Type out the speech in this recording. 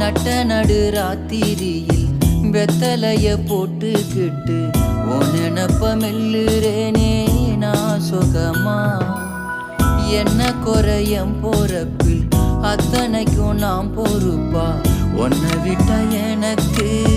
நட்ட நடு ராத்திரியில் வெத்தலைய போட்டுக்கிட்டு உன் நினப்ப மெல்லுறேனே நான் சுகமா. என்ன குறையம் போறப்பில் அத்தனைக்கும் நான் பொறுப்பா. உன்னை விட்ட எனக்கு